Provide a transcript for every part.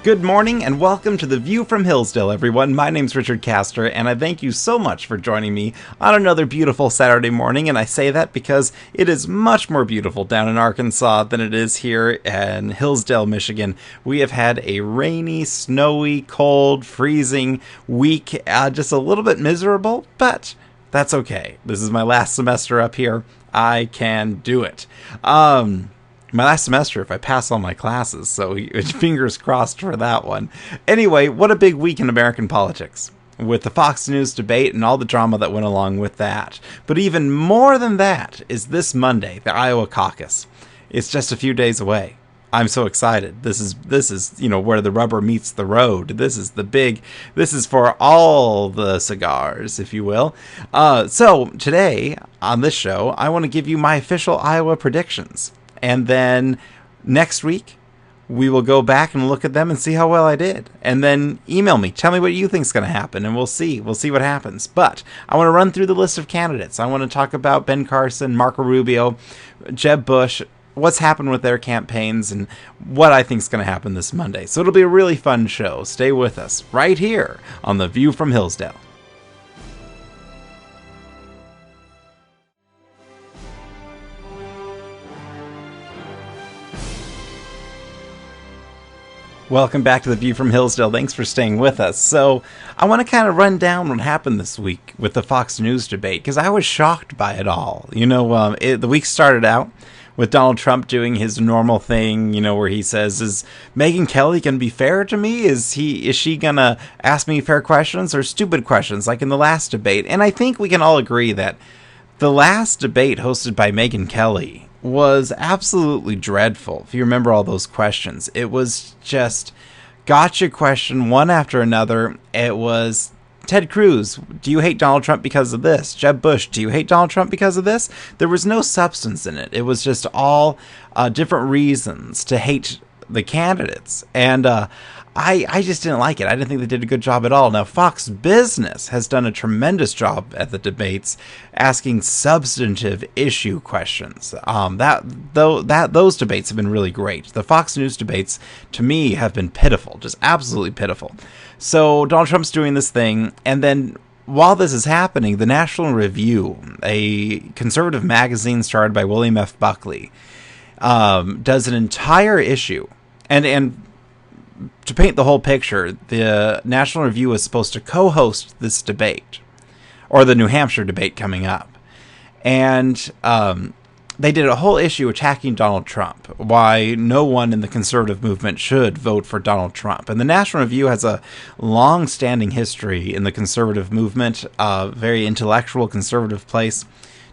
Good morning and welcome to The View from Hillsdale, everyone. My name's Richard Castor, and I thank you so much for joining me on another beautiful Saturday morning, and I say that because it is much more beautiful down in Arkansas than it is here in Hillsdale, Michigan. We have had a rainy, snowy, cold, freezing week, just a little bit miserable, but that's okay. This is my last semester up here. I can do it. My last semester if I pass all my classes, so fingers crossed for that one. Anyway, what a big week in American politics, with the Fox News debate and all the drama that went along with that. But even more than that is this Monday, the Iowa caucus. It's just a few days away. I'm so excited. This is where the rubber meets the road. This is for all the cigars, if you will. So today on this show, I want to give you my official Iowa predictions. And then next week, we will go back and look at them and see how well I did. And then email me. Tell me what you think is going to happen, and we'll see. We'll see what happens. But I want to run through the list of candidates. I want to talk about Ben Carson, Marco Rubio, Jeb Bush, what's happened with their campaigns, and what I think is going to happen this Monday. So it'll be a really fun show. Stay with us right here on The View from Hillsdale. Welcome back to The View from Hillsdale. Thanks for staying with us. So I want to kind of run down what happened this week with the Fox News debate, because I was shocked by it all. The week started out with Donald Trump doing his normal thing, where he says, is Megyn Kelly going to be fair to me? Is she going to ask me fair questions or stupid questions like in the last debate? And I think we can all agree that the last debate hosted by Megyn Kelly was absolutely dreadful. If you remember all those questions, it was just gotcha question one after another. It was Ted Cruz, do you hate Donald Trump because of this? Jeb Bush, do you hate Donald Trump because of this? There was no substance in it. It was just all different reasons to hate the candidates. And I just didn't like it. I didn't think they did a good job at all. Now, Fox Business has done a tremendous job at the debates, asking substantive issue questions. Those debates have been really great. The Fox News debates, to me, have been pitiful, just absolutely pitiful. So Donald Trump's doing this thing, and then while this is happening, the National Review, a conservative magazine started by William F. Buckley, does an entire issue, and to paint the whole picture, the National Review was supposed to co-host this debate, or the New Hampshire debate coming up. And they did a whole issue attacking Donald Trump, why no one in the conservative movement should vote for Donald Trump. And the National Review has a long-standing history in the conservative movement, a very intellectual conservative place.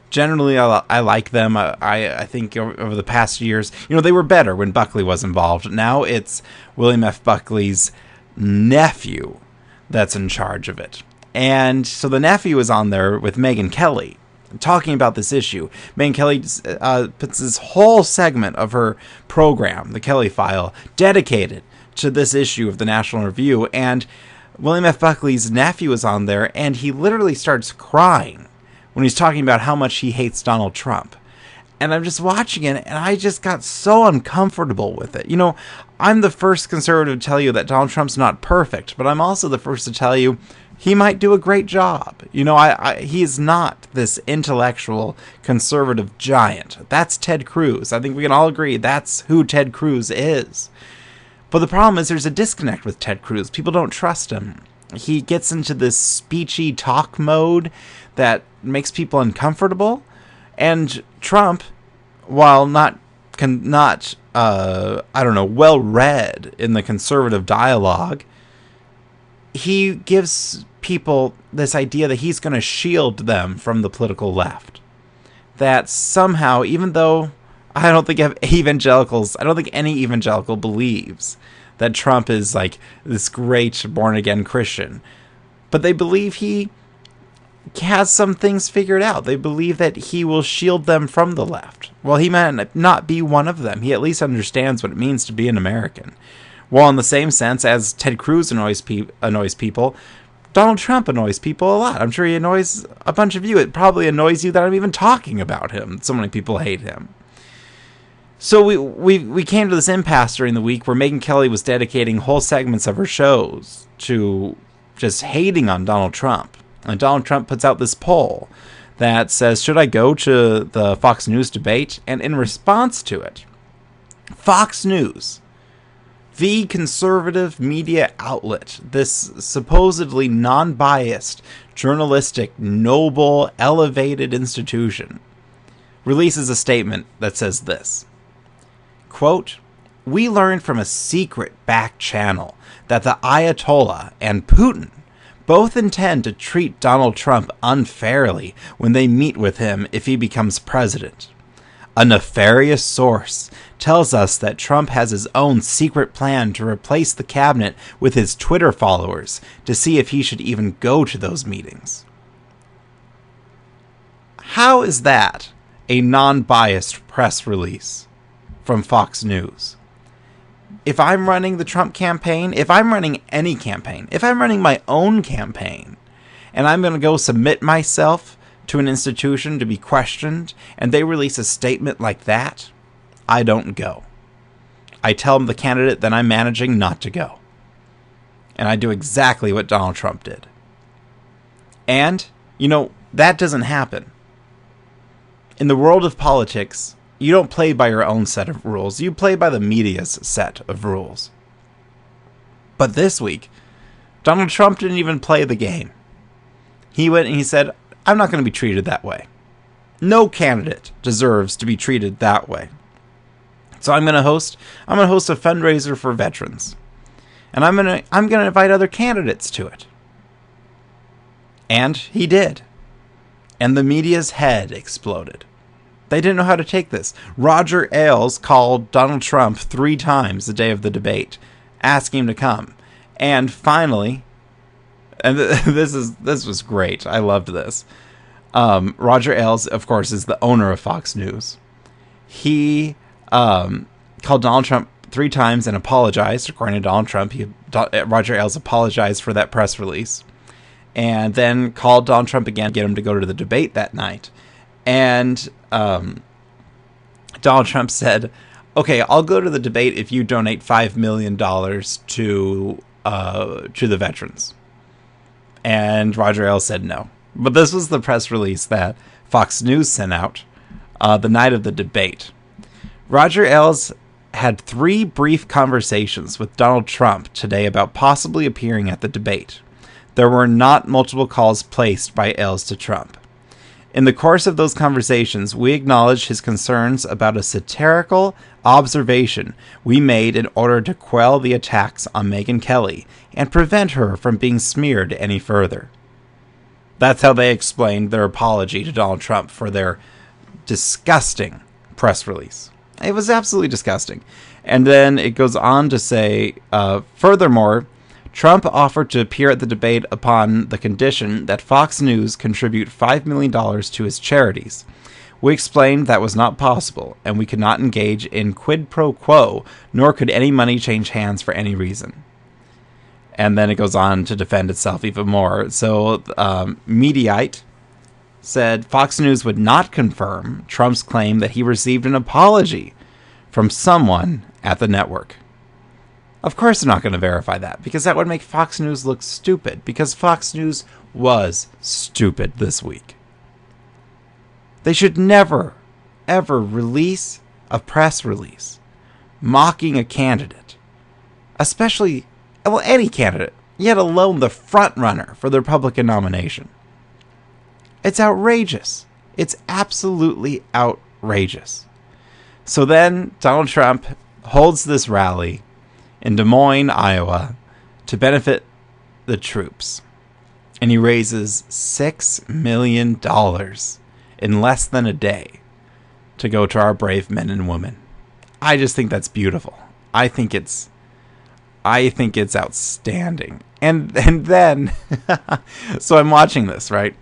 Generally, I like them. I think over the past years, they were better when Buckley was involved. Now it's William F. Buckley's nephew that's in charge of it. And so the nephew is on there with Megyn Kelly talking about this issue. Megyn Kelly puts this whole segment of her program, the Kelly File, dedicated to this issue of the National Review. And William F. Buckley's nephew is on there, and he literally starts crying when he's talking about how much he hates Donald Trump. And I'm just watching it, and I just got so uncomfortable with it. I'm the first conservative to tell you that Donald Trump's not perfect, but I'm also the first to tell you he might do a great job. He is not this intellectual conservative giant. That's Ted Cruz. I think we can all agree that's who Ted Cruz is. But the problem is there's a disconnect with Ted Cruz. People don't trust him. He gets into this speechy talk mode that makes people uncomfortable. And Trump, while not well read in the conservative dialogue, he gives people this idea that he's going to shield them from the political left. That somehow, even though I don't think any evangelical believes that Trump is like this great born-again Christian, but they believe he has some things figured out. They believe that he will shield them from the left. Well, he might not be one of them. He at least understands what it means to be an American. Well, in the same sense as Ted Cruz annoys people, Donald Trump annoys people a lot. I'm sure he annoys a bunch of you. It probably annoys you that I'm even talking about him. So many people hate him. So we came to this impasse during the week where Megyn Kelly was dedicating whole segments of her shows to just hating on Donald Trump. And Donald Trump puts out this poll that says, should I go to the Fox News debate? And in response to it, Fox News, the conservative media outlet, this supposedly non-biased, journalistic, noble, elevated institution, releases a statement that says this. Quote, we learned from a secret back channel that the Ayatollah and Putin both intend to treat Donald Trump unfairly when they meet with him if he becomes president. A nefarious source tells us that Trump has his own secret plan to replace the cabinet with his Twitter followers to see if he should even go to those meetings. How is that a non-biased press release from Fox News? If I'm running the Trump campaign, if I'm running any campaign, if I'm running my own campaign, and I'm going to go submit myself to an institution to be questioned, and they release a statement like that, I don't go. I tell the candidate that I'm managing not to go. And I do exactly what Donald Trump did. And, that doesn't happen. In the world of politics, you don't play by your own set of rules. You play by the media's set of rules. But this week, Donald Trump didn't even play the game. He went and he said, I'm not going to be treated that way. No candidate deserves to be treated that way. So I'm going to host a fundraiser for veterans. And I'm going to invite other candidates to it. And he did. And the media's head exploded. They didn't know how to take this. Roger Ailes called Donald Trump 3 times the day of the debate, asking him to come. And finally, and this was great. I loved this. Roger Ailes, of course, is the owner of Fox News. He called Donald Trump 3 times and apologized. According to Donald Trump, Roger Ailes apologized for that press release. And then called Donald Trump again to get him to go to the debate that night. And Donald Trump said, okay, I'll go to the debate if you donate $5 million to the veterans. And Roger Ailes said no. But this was the press release that Fox News sent out the night of the debate. Roger Ailes had 3 brief conversations with Donald Trump today about possibly appearing at the debate. There were not multiple calls placed by Ailes to Trump. In the course of those conversations, we acknowledged his concerns about a satirical observation we made in order to quell the attacks on Megyn Kelly and prevent her from being smeared any further. That's how they explained their apology to Donald Trump for their disgusting press release. It was absolutely disgusting. And then it goes on to say, furthermore, Trump offered to appear at the debate upon the condition that Fox News contribute $5 million to his charities. We explained that was not possible, and we could not engage in quid pro quo, nor could any money change hands for any reason. And then it goes on to defend itself even more. So, Mediaite said Fox News would not confirm Trump's claim that he received an apology from someone at the network. Of course they're not going to verify that, because that would make Fox News look stupid, because Fox News was stupid this week. They should never, ever release a press release mocking a candidate, especially, well, any candidate, yet alone the front runner for the Republican nomination. It's outrageous. It's absolutely outrageous. So then Donald Trump holds this rally in Des Moines, Iowa, to benefit the troops. And he raises $6 million in less than a day to go to our brave men and women. I just think that's beautiful. I think it's outstanding. And then, so I'm watching this, right?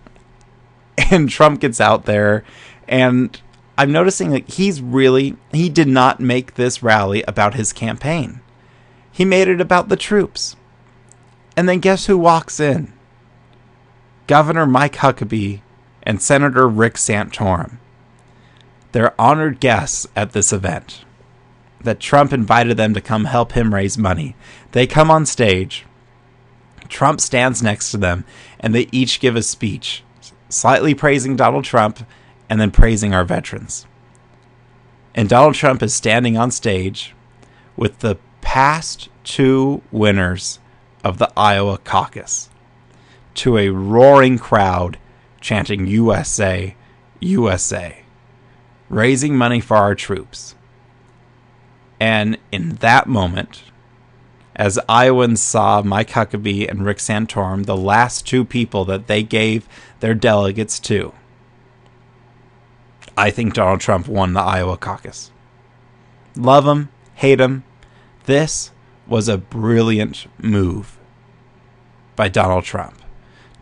And Trump gets out there, and I'm noticing that he did not make this rally about his campaign. He made it about the troops. And then guess who walks in? Governor Mike Huckabee and Senator Rick Santorum. They're honored guests at this event. that Trump invited them to come help him raise money. They come on stage. Trump stands next to them, and they each give a speech, slightly praising Donald Trump and then praising our veterans. And Donald Trump is standing on stage with the past two winners of the Iowa caucus to a roaring crowd chanting USA, USA, raising money for our troops. And in that moment, as Iowans saw Mike Huckabee and Rick Santorum, the last two people that they gave their delegates to, I think Donald Trump won the Iowa caucus. Love him, hate him. This was a brilliant move by Donald Trump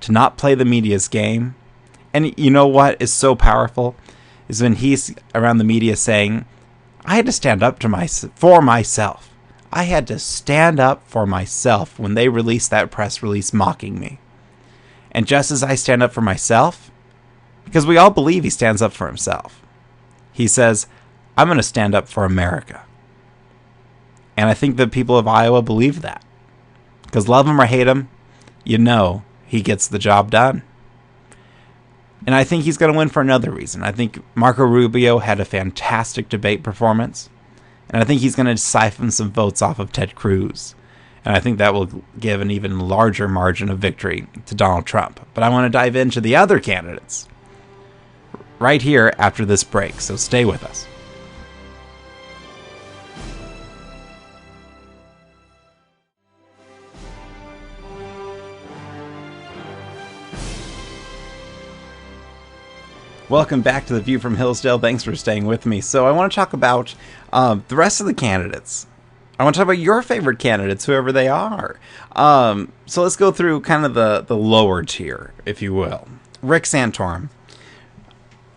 to not play the media's game. And you know what is so powerful is when he's around the media saying, I had to stand up for myself. I had to stand up for myself when they released that press release mocking me. And just as I stand up for myself, because we all believe he stands up for himself, he says, I'm going to stand up for America. And I think the people of Iowa believe that. Because love him or hate him, you know he gets the job done. And I think he's going to win for another reason. I think Marco Rubio had a fantastic debate performance. And I think he's going to siphon some votes off of Ted Cruz. And I think that will give an even larger margin of victory to Donald Trump. But I want to dive into the other candidates right here after this break. So stay with us. Welcome back to The View from Hillsdale. Thanks for staying with me. So I want to talk about the rest of the candidates. I want to talk about your favorite candidates, whoever they are. So let's go through kind of the lower tier, if you will. Rick Santorum.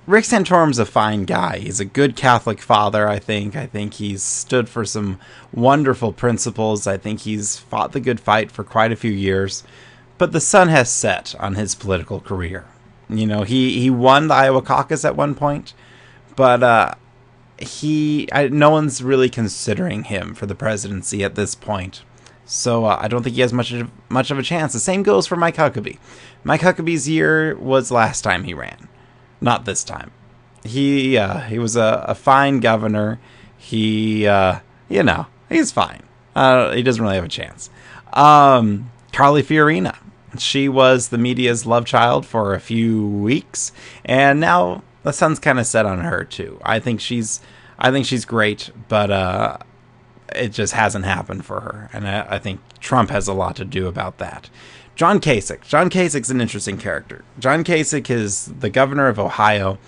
Rick Santorum's a fine guy. He's a good Catholic father, I think. I think he's stood for some wonderful principles. I think he's fought the good fight for quite a few years. But the sun has set on his political career. You know, he won the Iowa caucus at one point, but no one's really considering him for the presidency at this point. So I don't think he has much of a chance. The same goes for Mike Huckabee. Mike Huckabee's year was last time he ran, not this time. He was a fine governor. He's fine. He doesn't really have a chance. Carly Fiorina. She was the media's love child for a few weeks, and now the sun's kind of set on her too. I think she's great, but it just hasn't happened for her, and I think Trump has a lot to do about that. John Kasich. John Kasich's an interesting character. John Kasich is the governor of Ohio.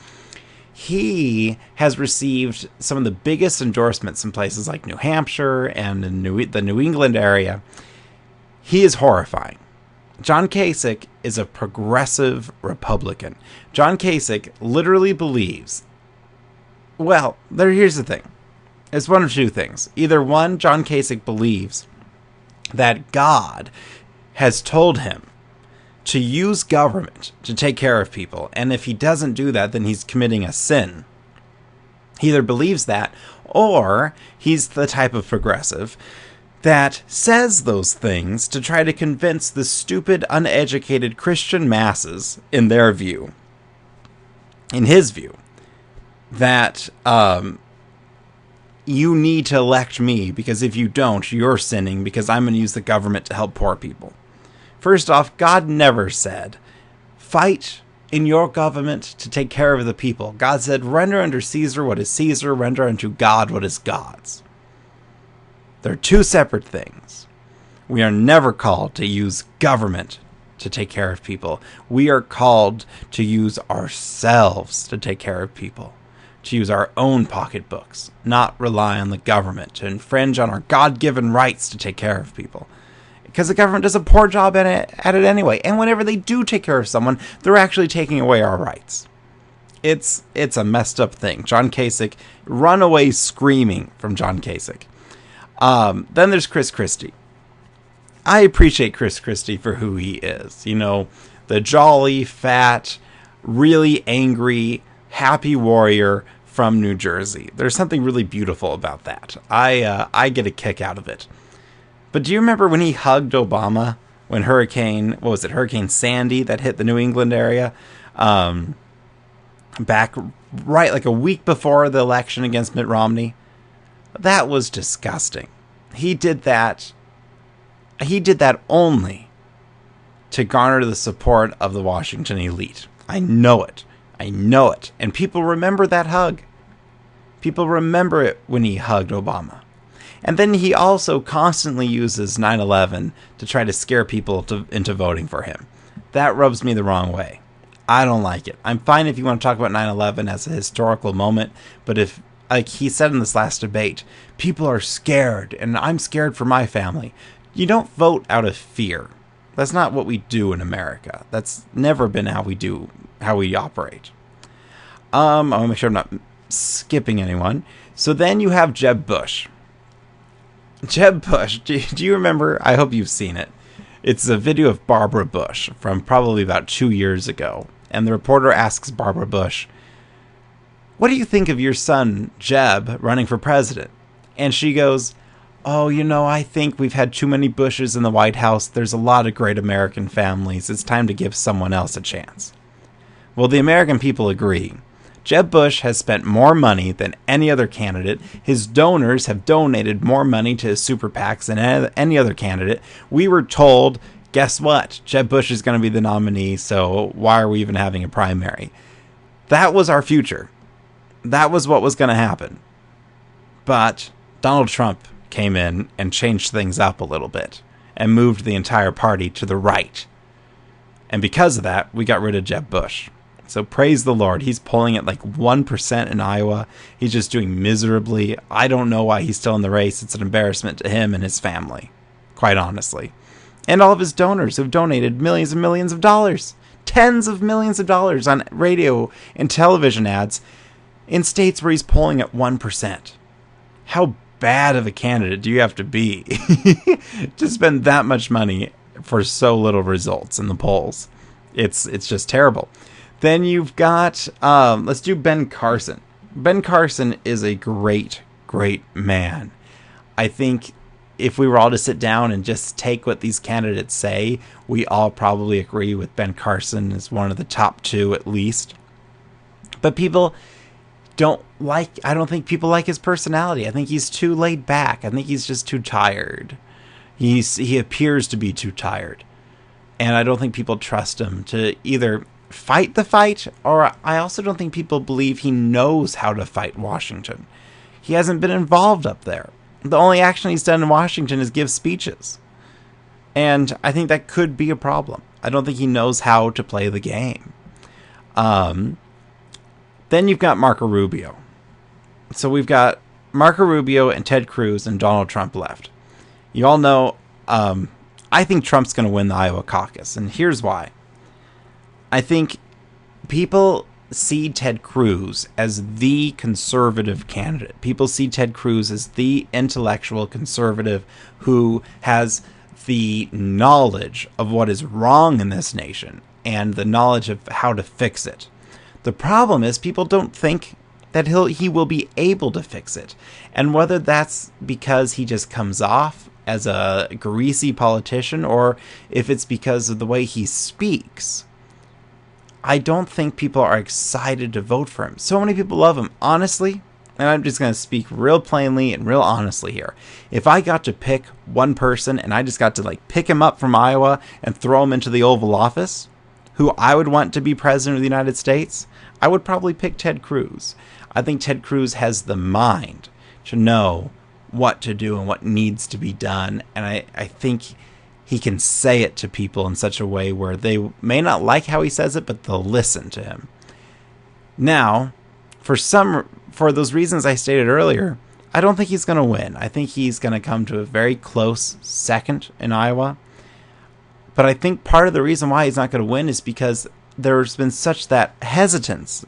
He has received some of the biggest endorsements in places like New Hampshire and in the New England area. He is horrifying. John Kasich is a progressive Republican. John Kasich literally believes, here's the thing. It's one of two things. Either one, John Kasich believes that God has told him to use government to take care of people, and if he doesn't do that, then he's committing a sin. He either believes that, or he's the type of progressive that says those things to try to convince the stupid, uneducated Christian masses, in their view, in his view, that you need to elect me, because if you don't, you're sinning, because I'm going to use the government to help poor people. First off, God never said, fight in your government to take care of the people. God said, render unto Caesar what is Caesar, render unto God what is God's. They're two separate things. We are never called to use government to take care of people. We are called to use ourselves to take care of people, to use our own pocketbooks, not rely on the government to infringe on our God-given rights to take care of people. Because the government does a poor job at it anyway. And whenever they do take care of someone, they're actually taking away our rights. It's a messed up thing. John Kasich, run away screaming from John Kasich. Then there's Chris Christie. I appreciate Chris Christie for who he is. You know, the jolly, fat, really angry, happy warrior from New Jersey. There's something really beautiful about that. I get a kick out of it. But do you remember when he hugged Obama when Hurricane Sandy that hit the New England area? Back right like a week before the election against Mitt Romney. That was disgusting. He did that only to garner the support of the Washington elite. I know it. And people remember that hug. People remember it when he hugged Obama. And then he also constantly uses 9/11 to try to scare people into voting for him. That rubs me the wrong way. I don't like it. I'm fine if you want to talk about 9/11 as a historical moment, but if, like he said in this last debate, people are scared, and I'm scared for my family. You don't vote out of fear. That's not what we do in America. That's never been how we operate. I want to make sure I'm not skipping anyone. So then you have Jeb Bush. Jeb Bush, do you remember? I hope you've seen it. It's a video of Barbara Bush from probably about 2 years ago. And the reporter asks Barbara Bush, "What do you think of your son, Jeb, running for president?" And she goes, "Oh, I think we've had too many Bushes in the White House. There's a lot of great American families. It's time to give someone else a chance." Well, the American people agree. Jeb Bush has spent more money than any other candidate. His donors have donated more money to his super PACs than any other candidate. We were told, guess what? Jeb Bush is going to be the nominee, so why are we even having a primary? That was our future. That was what was going to happen. But Donald Trump came in and changed things up a little bit and moved the entire party to the right. And because of that, we got rid of Jeb Bush. So praise the Lord. He's polling at like 1% in Iowa. He's just doing miserably. I don't know why he's still in the race. It's an embarrassment to him and his family, quite honestly. And all of his donors who've donated millions and millions of dollars, tens of millions of dollars on radio and television ads in states where he's polling at 1%. How bad of a candidate do you have to be to spend that much money for so little results in the polls? It's just terrible. Then you've got, let's do Ben Carson. Ben Carson is a great, great man. I think if we were all to sit down and just take what these candidates say, we all probably agree with Ben Carson as one of the top two at least. But I don't think people like his personality. I think he's too laid back. I think he's just too tired. He appears to be too tired. And I don't think people trust him to either fight the fight, or I also don't think people believe he knows how to fight Washington. He hasn't been involved up there. The only action he's done in Washington is give speeches. And I think that could be a problem. I don't think he knows how to play the game. Then you've got Marco Rubio. So we've got Marco Rubio and Ted Cruz and Donald Trump left. You all know, I think Trump's going to win the Iowa caucus, and here's why. I think people see Ted Cruz as the conservative candidate. People see Ted Cruz as the intellectual conservative who has the knowledge of what is wrong in this nation and the knowledge of how to fix it. The problem is people don't think that he will be able to fix it. And whether that's because he just comes off as a greasy politician or if it's because of the way he speaks, I don't think people are excited to vote for him. So many people love him. Honestly, and I'm just going to speak real plainly and real honestly here. If I got to pick one person and I just got to pick him up from Iowa and throw him into the Oval Office, who I would want to be president of the United States, I would probably pick Ted Cruz. I think Ted Cruz has the mind to know what to do and what needs to be done. And I think he can say it to people in such a way where they may not like how he says it, but they'll listen to him. Now, for those reasons I stated earlier, I don't think he's going to win. I think he's going to come to a very close second in Iowa. But I think part of the reason why he's not going to win is because there's been such that hesitance,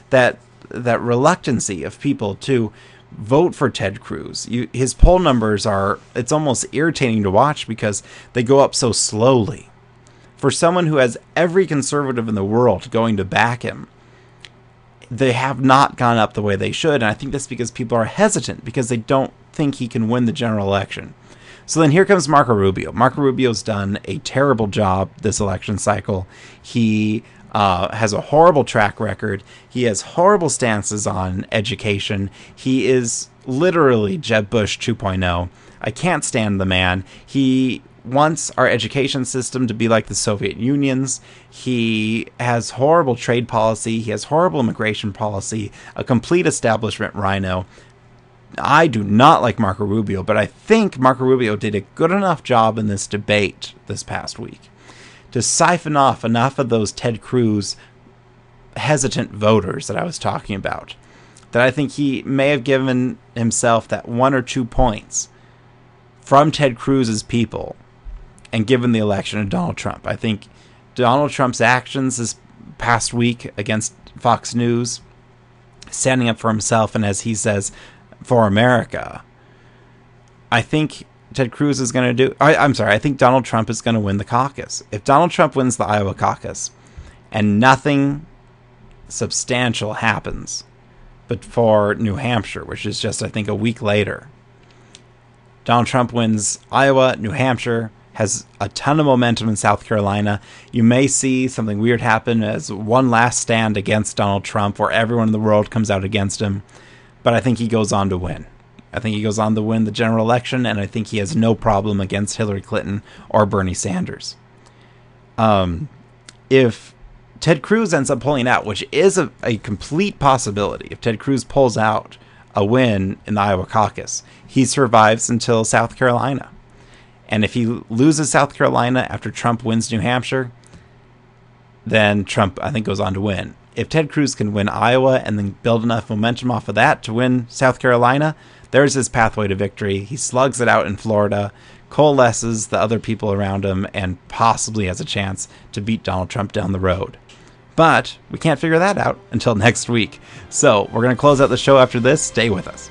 that reluctancy of people to vote for Ted Cruz. His poll numbers it's almost irritating to watch because they go up so slowly. For someone who has every conservative in the world going to back him, they have not gone up the way they should, and I think that's because people are hesitant, because they don't think he can win the general election. So then here comes Marco Rubio. Marco Rubio's done a terrible job this election cycle. He has a horrible track record. He has horrible stances on education. He is literally Jeb Bush 2.0. I can't stand the man. He wants our education system to be like the Soviet Union's. He has horrible trade policy. He has horrible immigration policy, a complete establishment rhino. I do not like Marco Rubio, but I think Marco Rubio did a good enough job in this debate this past week to siphon off enough of those Ted Cruz hesitant voters that I was talking about, that I think he may have given himself that 1 or 2 points from Ted Cruz's people and given the election to Donald Trump. I think Donald Trump's actions this past week against Fox News, standing up for himself and, as he says, for America, I think Ted Cruz is going to do... I think Donald Trump is going to win the caucus. If Donald Trump wins the Iowa caucus and nothing substantial happens but for New Hampshire, which is just, I think, a week later, Donald Trump wins Iowa, New Hampshire, has a ton of momentum in South Carolina. You may see something weird happen as one last stand against Donald Trump where everyone in the world comes out against him. But I think he goes on to win. I think he goes on to win the general election, and I think he has no problem against Hillary Clinton or Bernie Sanders. If Ted Cruz ends up pulling out, which is a complete possibility, if Ted Cruz pulls out a win in the Iowa caucus, he survives until South Carolina. And if he loses South Carolina after Trump wins New Hampshire, then Trump, I think, goes on to win. If Ted Cruz can win Iowa and then build enough momentum off of that to win South Carolina, there's his pathway to victory. He slugs it out in Florida, coalesces the other people around him, and possibly has a chance to beat Donald Trump down the road. But we can't figure that out until next week. So we're going to close out the show after this. Stay with us.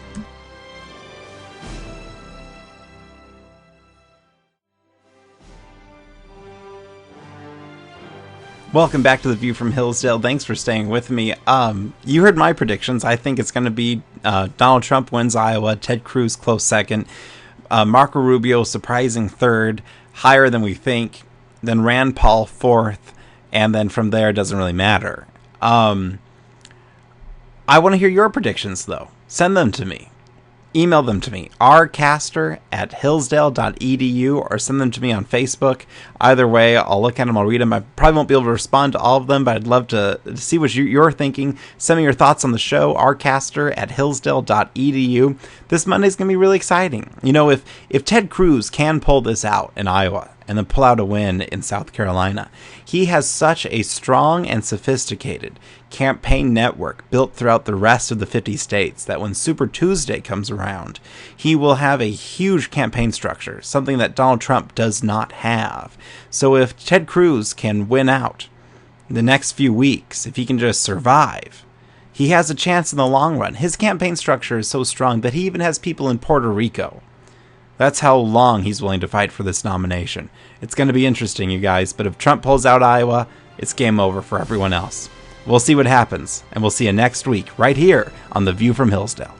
Welcome back to The View from Hillsdale. Thanks for staying with me. You heard my predictions. I think it's going to be Donald Trump wins Iowa, Ted Cruz close second, Marco Rubio surprising third, higher than we think, then Rand Paul fourth, and then from there it doesn't really matter. I want to hear your predictions, though. Send them to me. Email them to me, rcaster@hillsdale.edu, or send them to me on Facebook. Either way, I'll look at them, I'll read them. I probably won't be able to respond to all of them, but I'd love to see what you're thinking. Send me your thoughts on the show, rcaster@hillsdale.edu. This Monday's going to be really exciting. You know, if Ted Cruz can pull this out in Iowa and then pull out a win in South Carolina, he has such a strong and sophisticated campaign network built throughout the rest of the 50 states that when Super Tuesday comes around, he will have a huge campaign structure, something that Donald Trump does not have. So if Ted Cruz can win out the next few weeks, if he can just survive, he has a chance in the long run. His campaign structure is so strong that he even has people in Puerto Rico. That's how long he's willing to fight for this nomination. It's going to be interesting, you guys, but if Trump pulls out Iowa, it's game over for everyone else. We'll see what happens, and we'll see you next week right here on The View from Hillsdale.